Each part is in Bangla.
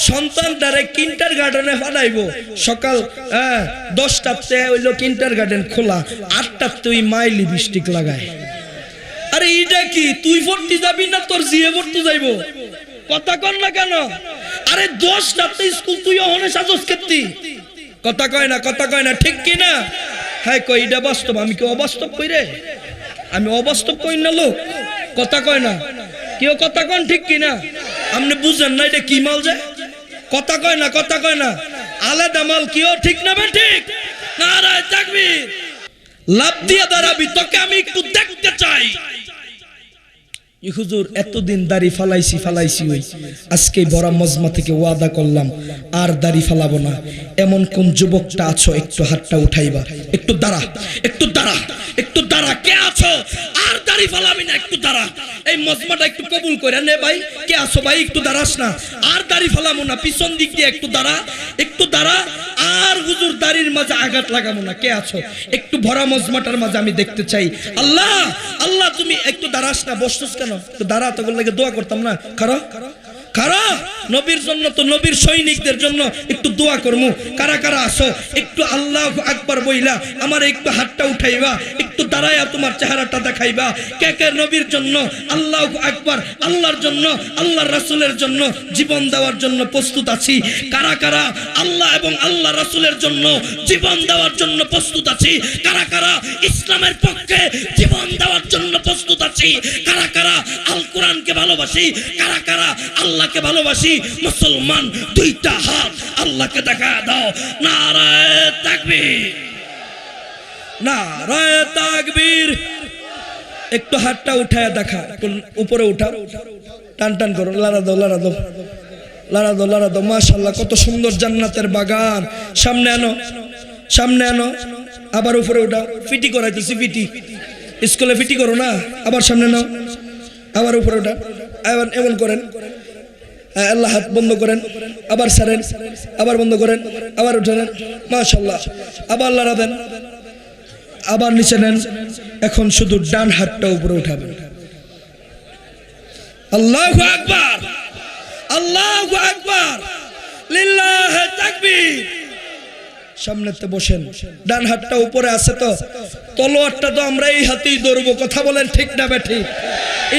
সন্তানটারে কিন্টার গার্ডেনে পাঠাইবো সকাল 10টাতে হইলো কিন্টার গার্ডেন খোলা, 8টাতে ওই মাই লিপস্টিক লাগায়। আরে এইটা কি, তুই পড়তে যাবি না তোর জিয়ে পড়তে যাইবো? কথা কন না কেন? আরে 10টাতে স্কুল, তুই ওখানে সাজস কেতি? কথা কয় না, কথা কয় না, ঠিক কি না? হ্যাঁ কই, এটা বাস্তব। আমি কি অবাস্তব কই রে? আমি অবাস্তব কই না লোক? কথা কয় না কেউ, কথা কন ঠিক কি না? আপনি বুঝেন না এটা কি মাল যায়? কথা কয় না, কথা কয় না, আলাদা মাল। কেউ ঠিক না বে ঠিক? নারায়ে তাকবীর। লাভ দিয়ে দাঁড়াবি, তোকে আমি একটু দেখতে চাই। হুজুর এতদিন দাড়ি ফালাইছি ওই আজকে বড় মজমা থেকে ওয়াদা করলাম আর দাড়ি ফালাবো না। এমন কোন যুবকটা আছো, একটু হাতটা উঠাইবা। একটু দাঁড়া, একটু দাঁড়া, একটু দাঁড়া। কে আছো আর দাড়ি ফালাবি না? একটু দাঁড়া, এই মজমাটা একটু কবুল করে নে ভাই। কে আছো ভাই? একটু দাঁড়াস না, আর দাড়ি ফালাবো না। পিছন দিক দিয়ে একটু দাঁড়া, একটু দাঁড়া। আর হুজুর দাড়ির মাঝে আঘাত লাগাবো না। কে আছো? একটু ভরা মজমাটার মাঝে আমি দেখতে চাই। আল্লাহ আল্লাহ, তুমি একটু দাঁড়াস না, বসছস কেন? তো দাঁড়া, তোর লাগে দোয়া করতাম না? কারো কারা নবীর জন্য, তো নবীর সৈনিকদের জন্য একটু দোয়া করমু। কারা কারা আসো একটু আল্লাহু আকবার বইলা আমার একটু হাতটা উঠাইবা, একটু দাঁড়ায়া তোমার চেহারাটা দেখাইবা। কে কে নবীর জন্য আল্লাহু আকবার, আল্লাহর জন্য, আল্লাহর রাসূলের জন্য জীবন দেওয়ার জন্য প্রস্তুত আছি? কারা কারা আল্লাহ এবং আল্লাহ রাসূলের জন্য জীবন দেওয়ার জন্য প্রস্তুত আছি? কারা কারা ইসলামের পক্ষে জীবন দেওয়ার জন্য প্রস্তুত আছি? কারা কারা আল কোরআনকে ভালোবাসি? কারা কারা আল্লাহকে ভালোবাসি? মুসলমান দুইটা হাত আল্লাহকে দেখা দাও। নারায়ে তাকবীর, নারায়ে তাকবীর। একটু হাতটা উঠায় দেখা, উপরে উঠাও, টান টান করো, লাড়া দাও, লাড়া দাও, লাড়া দাও, লাড়া দাও। মাশাআল্লাহ, কত সুন্দর জান্নাতের বাগান। সামনে আনো, সামনে আনো, আবার উপরে উঠাও। ফিটি করাইতেছি, ফিটি স্কুলে ফিটি করো না? আবার সামনে নাও, আবার উপরে উঠা, আবার এমন করেন। আল্লাহ হাত বন্ধ করেন, আবার ছাড়েন, আবার বন্ধ করেন, আবার উঠালেন। মাশাআল্লাহ, আবার লাড়া দেন, আবার নিচে নেন। এখন শুধু ডান হাতটা উপরে উঠাবেন। আল্লাহু আকবার, আল্লাহু আকবার, লিল্লাহি তাকবীর। সামনেতে বসেন, ডান হাতটা উপরে আছে তো, তলোয়ারটা তো আমরা এই হাতেই ধরবো। কথা বলেন ঠিক না বেঠিক?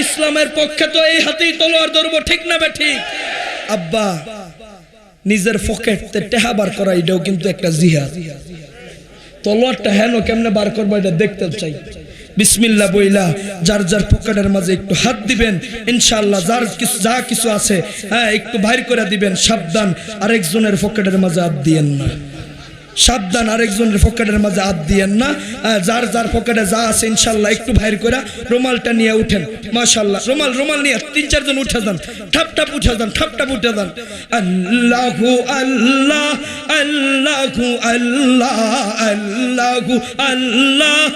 ইসলামের পক্ষে তো এই হাতেই তলোয়ার ধরবো, ঠিক না বেঠিক? আব্বা, নিজের পকেটে টেহা বার করা এটাও কিন্তু একটা জিহাদ। তলোয়ারটা হেন কেমনে বার করবো এটা দেখতে চাই। বিসমিল্লাহ বইলা যার যার পকেটের মাঝে একটু হাত দিবেন, ইনশাআল্লাহ যার কিছু যা কিছু আছে একটু বাইর করে দিবেন। সাবধান, আরেকজনের পকেটের মাঝে হাত দিয়েন না। সাবধান, আরেকজনের পকেটের মাঝে হাত দিয়েন না। যার যার পকেটে যা আছে ইনশাআল্লাহ একটু বাইর করে রুমালটা নিয়ে উঠেন। মাশাআল্লাহ, রুমাল নিয়ে 3-4 জন উঠে যান, ঠাপ ঠাপ উঠে যান, ঠাপ ঠাপ উঠে যান। আল্লাহু আল্লাহ, আল্লাহু আল্লাহ, আল্লাহু আল্লাহ,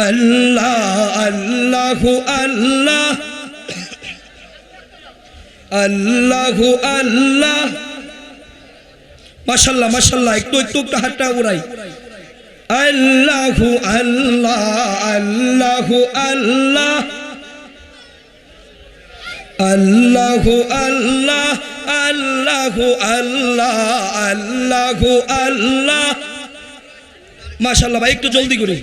আল্লাহ আল্লাহু আল্লাহ, আল্লাহু আল্লাহ। মাশাআল্লাহ, মাশাআল্লাহ, একটু একটু একটু হাতটা উড়াই। আল্লাহু আল্লাহ, আল্লাহু আল্লাহ, আল্লাহু আল্লাহ, আল্লাহু আল্লাহ, আল্লাহু আল্লাহ। মাশাআল্লাহ ভাই, একটু জলদি করে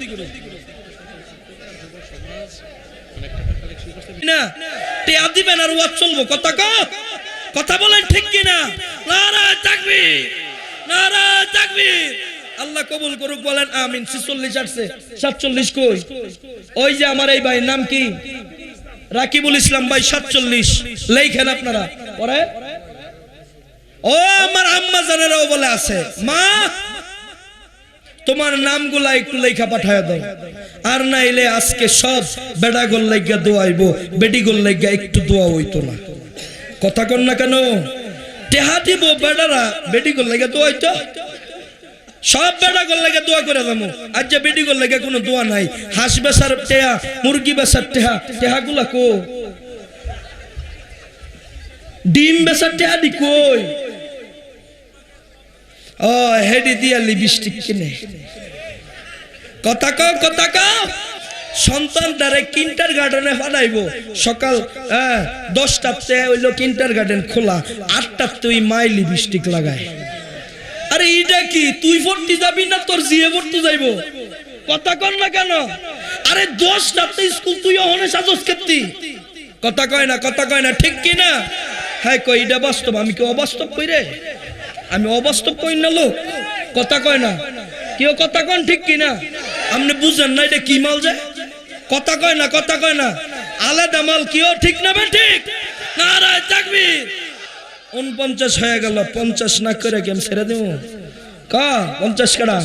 না, টিয়া দিবেন আর ওয়াজ চলবো। কথা বলেন ঠিক কিনা? নারায়ে তাকবীর, নারায়ে তাকবীর। আল্লাহ কবুল করুক, বলেন আমিন। 46 আসছে, 47 কই? ওই যে আমার এই ভাই, নাম কি? রাকিবুল ইসলাম ভাই। 47 লেখেন আপনারা পরে। ও আমার আম্মা জানেরাও বলে আছে, মা তোমার নামগুলা একটু লেখা পাঠায় দাও। আর নাইলে আজকে সব বেড়া গোল লাগিয়া দোয়াইবো, বেডি গোল লাগিয়া একটু দোয়া হইতো না। কথা কন না কেন? টেহা দিব বেড়ারা, বেডি গোল লাগিয়া দোয়াইতো। সব বেড়া গোল লাগিয়া দোয়া করে যাবো। আজ যে বেডি গোল লাগিয়া কোনো দোয়া নাই। হাঁস বেচার টেহা, মুরগি বেচার টেহা, টেহা গুলা কো? ডিম বেচার টেহা দি কই? ও হেডি দিয়া লিপস্টিক কিনে। কথা কও, কথা কও। সন্তানটারে কিন্টার গার্ডেনে পাঠাইবো সকাল 10টাতে হইলো কিন্টার গার্ডেন খোলা, 8টাতে ওই মাইলি বৃষ্টিক লাগায়। আরে এইটা কি, তুই ভর্তি যাবি না তোর জিয়ে ভর্তি যাইবো? কথা কন না কেন? আরে 10টাতে স্কুল, তুই ওখানে সাজস কেতি? কথা কয় না, কথা কয় না, ঠিক কি না? হ্যাঁ কই, এটা বাস্তব। আমি কি অবাস্তব কই রে? আমি অবাস্তব কই না লোক? কথা কয় না কেউ, কথা কন ঠিক কি না? আপনি বুঝেন না এটা কি মাল যায়? কথা কয় না, কথা কয় না, আলাদা মাল। কেউ ঠিক না? ঠিক না? নারায়ে তাকবীর। 49 হয়ে গেল, 50 না করে কেম ছেড়ে দেব? কা 50 কাটা?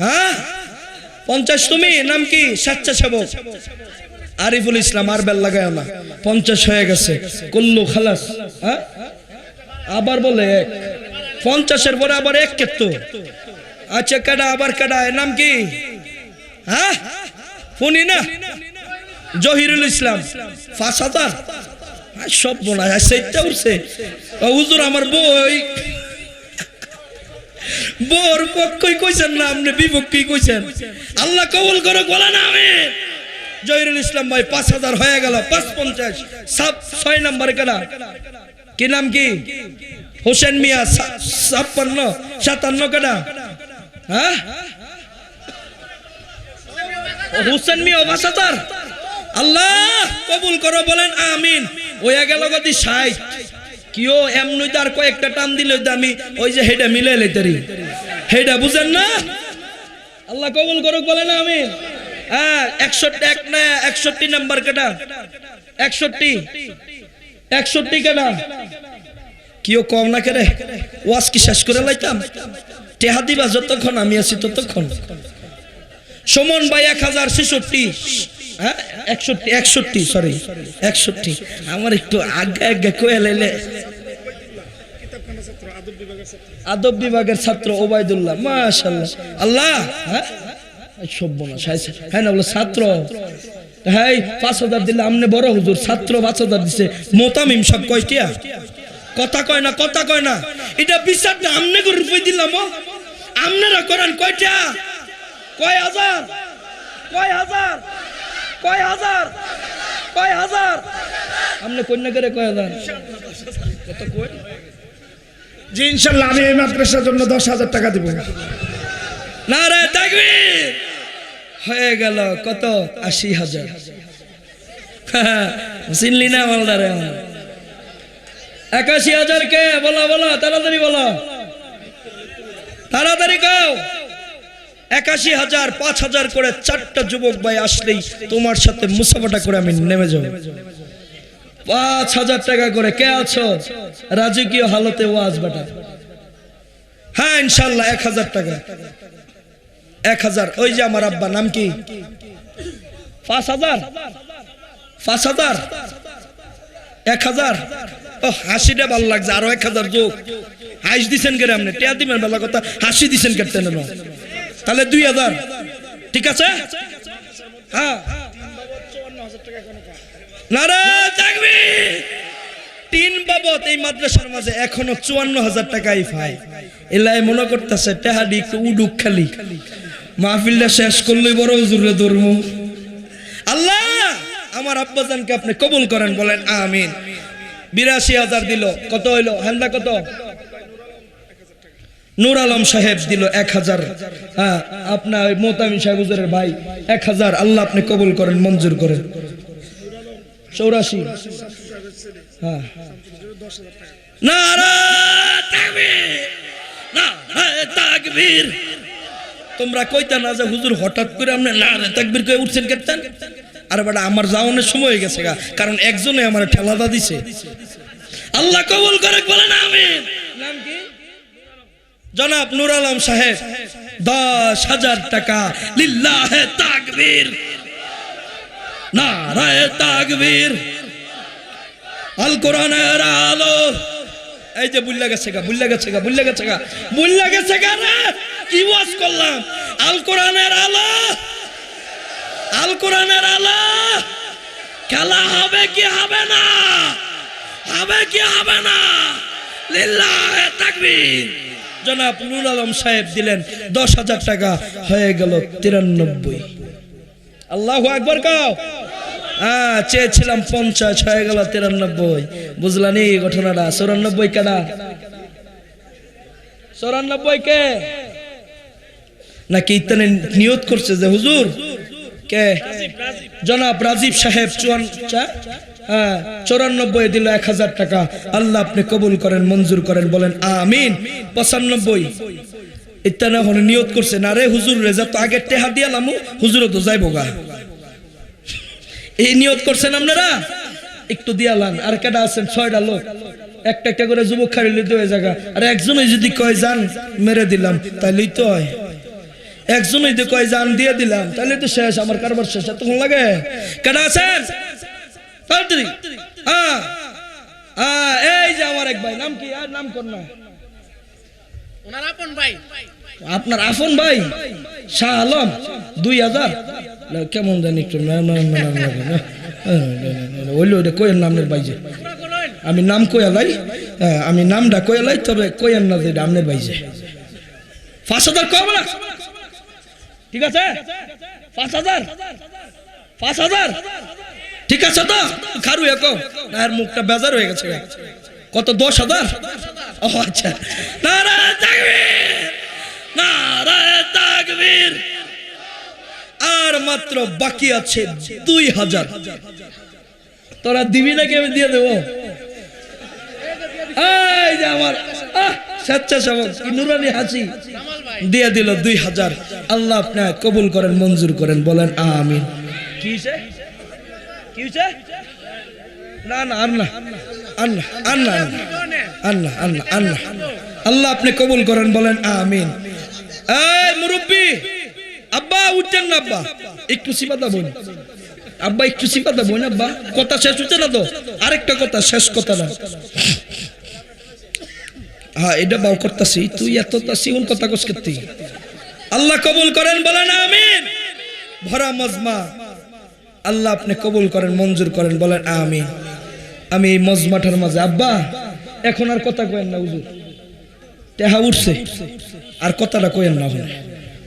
হ্যাঁ 50 তুমি? নাম কি? স্বেচ্ছাসেবক আরিফুল ইসলাম। আর বেল লাগায় না, 50 হয়ে গেছে, কুল্লু খালাস। হ্যাঁ আবার বলে 50-এর পরে আবার এক কেত। আচ্ছা কাটা, আবার কাটা, নাম কি? হ্যাঁ ফোনি না, জহিরুল ইসলাম। 5000 সব বোনা সেইটা উঠছে। হুজুর আমার বই, বোর পক্ষই কইছেন না, আপনি বিপক্ষই কইছেন। আল্লাহ কবুল করুক, বলে না আমি। জহিরুল ইসলাম ভাই 5000 হয়ে গেল। 550 6 নম্বরে কাটা, কি নাম কি? হোসেন মিয়া 56 57 কাটা। হ্যাঁ হোসেন মিয়া 5000। আল্লাহ কবুল করো, বলেন আমিন। ওয়া গেল গদি 60। কিও এমনি তার কয়েকটা টান দিলে আমি ওই যে হেডা মিলে লইতারি, হেডা বুঝেন না? আল্লাহ কবুল করুক, বলেন আমিন। হ্যাঁ 61 না 61 নাম্বার কাটা, 61 কাটা। কিও কম না করে ওয়াজ কি শেষ করে লাইতাম? টেহা দিবা যতক্ষণ আমি আছি ততক্ষণ। সুমন ভাই 1066। হ্যাঁ 61 সরি 61। আমার একটু আগে আগে কয়ে লাইলে। আদব বিভাগের ছাত্র ওবায়দুল্লাহ, মাশাআল্লাহ। আল্লাহ হ্যাঁ সব্যনাশ। হ্যাঁ না বলে ছাত্র। হ্যাঁ 5000 দিলে আমনে বড় হুজুর, ছাত্র 5000 দিছে। মোতামিম সব কয়টিয়া? কথা কয় না, কথা কয় না। এটা বিচারটা আমনে করে রূপে দিলাম। আপনারা করেন কয়টা? কয় হাজার? কয় হাজার? কয় হাজার? কয় হাজার? আপনি কন্যা করে কয় হাজার? কত কই? জি ইনশাআল্লাহ আমি এই মাদ্রাসার জন্য 10,000 টাকা দিব। নারায়ে তাকবীর। হয়ে গেল কত? 80,000। চিনলি না মালদারে? 81,000 কে? বলো বলো, তাড়াতাড়ি বলো, তাড়াতাড়ি কও। 81,000 5,000 করে 4টা যুবক ভাই আসলেই তোমার সাথে মুসাফাটা করে আমি নেমে যাব। 5,000 টাকা করে। কে আছো রাজকীয় হালতে ওয়াজ বাটা? হ্যাঁ ইনশাআল্লাহ 1,000 টাকা। 1,000। ওই যে আমার আব্বা, নাম কি? 5,000 5,000 1,000। ও হাসিটা ভালো লাগছে, আরো 1,000 যোগ। হাসি দিছেন কে? আপনি টিয়া দিবেন ভালো কথা, হাসি দিছেন কেটে নেন। তাহলে 2,000 ঠিক আছে? হ্যাঁ নারায়ে তাকবীর। 3 বাবদ এই মাদ্রাসার মাঝে এখনো 54,000 টাকাই পায়। এলাই মনে করতেছে টেহাডি একটু উডুক খালি, মাহফিলটা শেষ করলেই বড় হুজুরে ধর্মু। আল্লাহ আমার আব্বাজানকে আপনি কবুল করেন, বলেন আমিন। 82,000 দিল। কত হইলো? হান্দা কত? নূর আলম সাহেব দিল 1,000। হ্যাঁ আপনার মোতামিম সাহেব হুজুরের ভাই 1,000। আল্লাহ আপনি কবুল করেন, মঞ্জুর করেন। 84। হ্যাঁ নারায়ে তাকবীর, নারায়ে তাকবীর। তোমরা কইতা না যে হুজুর হঠাৎ করে আপনি নারায়ে তাকবীর কই উঠছেন কেন? আর বেটা আমার যাওয়ানোর সময় হয়ে গেছে গা, কারণ একজনে আমার ঠেলাদা দিছে। আল্লাহ কবুল করে, বলেন আমিন। নাম কি? জনাব নূর আলম সাহেব 10,000 টাকা। লিল্লাহে তাকবীর, নারায়ে তাকবীর। আল কোরআনের আলো। এই যে বুল্লা গেছে গা, বুল্লা গেছে গা, বুল্লা গেছে গা, বুল্লা গেছে গা রে। কি ওয়াজ করলাম? আল কোরআনের আলো, আল কোরআনের আলো। খেলা হবে কি হবে না? হবে কি হবে না? লিল্লাহে তাকবীর। জনাব নূর আলম সাহেব দিলেন 10,000 টাকা। হয়ে গেল 93। আল্লাহু আকবার কাও। হ্যাঁ, চেয়েছিলাম 50 হয়ে গেল 93। বুঝলানি ঘটনাটা? 94 কেডা? 94 কে? নাকি ইতানে নিয়ত করছে যে হুজুর কে? জনাব রাজীব সাহেব 94 দিল 1000 টাকা। আল্লাহ আপনি কবুল করেন, মঞ্জুর করেন, বলেন আমিন। 95 ইতানে এখন নিয়ত করছে, না রে হুজুর রেজা তো আগে টেহা দিয়া লামু, হুজুরও তো যাইবো গা। এই নিয়ত করছেন আপনারা, একটু দিয়ালান। আর কেডা আছেন? 6টা লোক, একটা একটা করে যুবক খাড়িলে তো হয়ে জায়গা। আর একজনই যদি কয় যান মেরে দিলাম, তাহলেই তো হয়। একজনই যদি কয় যান দিয়ে দিলাম, তাহলে তো শেষ, আমার কারবার শেষ। এতক্ষণ লাগে? কেডা আছেন? তাড়াতাড়ি। এই যে আমার এক ভাই, নাম কি? আর নাম কোন না? ওনার আপন ভাই। আপনার আফন ভাই শাহ আলম 2000। কেমন জানি একটু ওইলো কোয়ের নামের বাইজে, আমি নাম কোয়ালাই, আমি নামটা কোয়ালাই, তবে কোয়ের না যে আপনার বাইজে 5000 কম না? ঠিক আছে 5000 ঠিক আছে তো? খারু একো আর মুখটা বেজার হয়ে গেছে। কত? 10,000? ও আচ্ছা, নারায়ে তাকবীর, নারায়ে তাকবীর। আর মাত্র বাকি আছে 2000। তোরা দিবি নাকি? আমি দিয়ে দেবো। এই যে আমার স্বেচ্ছাসেবক নুরানি হাসি দিয়ে দিল 2000। আল্লাহ আপনি কবুল করেন, মঞ্জুর করেন, বলেন আমিন। কি হইছে? কি হইছে? না না, আল্লাহ আল্লাহ আল্লাহ আল্লাহ আল্লাহ আল্লাহ আল্লাহ আপনি কবুল করেন, বলেন আমিন। এই মুরব্বি, আব্বা উঠছেন না? আব্বা একটু সিপাতা বই, আব্বা একটু সিপাতা বই না। আব্বা কথা শেষ হচ্ছে না তো? আরেকটা কথা, শেষ কথা না। হ্যাঁ, এটা বাও করতেছি, তুই এত সিউন কথা কস করতে। আল্লাহ কবুল করেন, বলেন আমিন। ভরা মজমা আল্লাহ আপনি কবুল করেন, মঞ্জুর করেন, বলেন আমিন। আমি এই মজমাটার মাঝে, আব্বা এখন আর কথা কয়েন না, হুজুর টেহা উঠছে, আর কথাটা কয়েন না,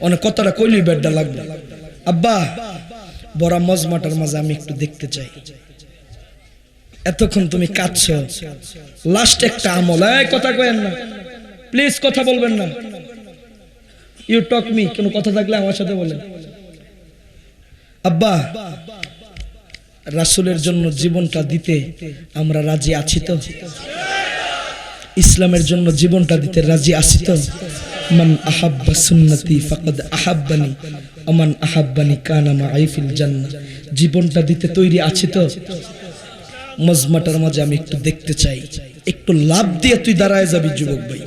অনেক কথাটা কইলেই বেডটা লাগবে। আব্বা বড় মজমাটার মাঝে আমি একটু দেখতে চাই। এতক্ষণ তুমি কাঁদছ, লাস্ট একটা আমল। এই কথা কয়েন না প্লিজ, কথা বলবেন না। ইউ টক মি, কোনো কথা থাকলে আমার সাথে বলেন। আব্বা রাসূলের জন্য জীবনটা দিতে আমরা রাজি আছি তো? ইসলামের জন্য জীবনটা দিতে রাজি আছি তো? মান আহাব্বা সুন্নতি ফাকাদ আহাব্বানি আমান আহাব্বানি কানা মাই ফিল জান্নাহ। জীবনটা দিতে তৈরি আছি তো? মজমাটার মাঝে আমি একটু দেখতে চাই। একটু লাভ দিয়ে তুই দাঁড়ায় যাবি যুবক ভাই।